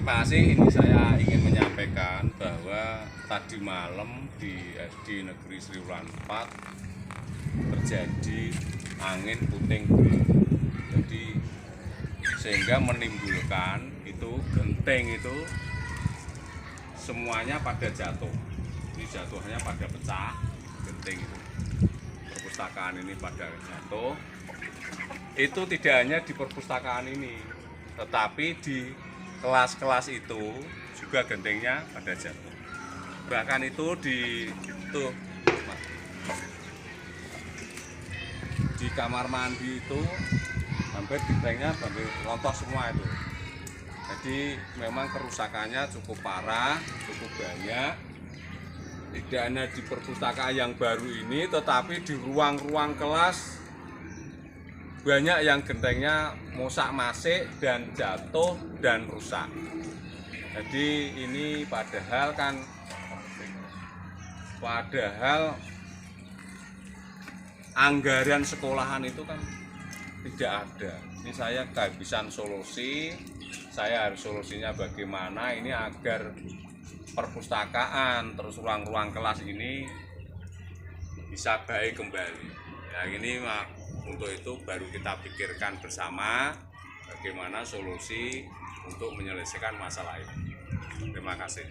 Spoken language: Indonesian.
Terima kasih. Ini saya ingin menyampaikan bahwa tadi malam di SD Negeri Sri Wulan 4 terjadi angin puting beliung. Jadi sehingga menimbulkan itu genteng itu semuanya pada jatuh. Ini jatuhnya pada pecah genteng itu. Perpustakaan ini pada jatuh. Itu tidak hanya di perpustakaan ini, tetapi di kelas-kelas itu juga gentengnya pada jatuh. Bahkan itu di kamar mandi itu hampir gentengnya hampir rontoh semua itu. Jadi memang kerusakannya cukup parah, cukup banyak. Tidak hanya di perpustakaan yang baru ini, tetapi di ruang-ruang kelas banyak yang gentengnya mosak-masik dan jatuh dan rusak. Jadi ini padahal anggaran sekolahan itu kan tidak ada. Ini saya kehabisan solusi. Saya harus solusinya bagaimana ini agar perpustakaan terus ruang-ruang kelas ini bisa baik kembali. Ya ini untuk itu baru kita pikirkan bersama bagaimana solusi untuk menyelesaikan masalah ini. Terima kasih.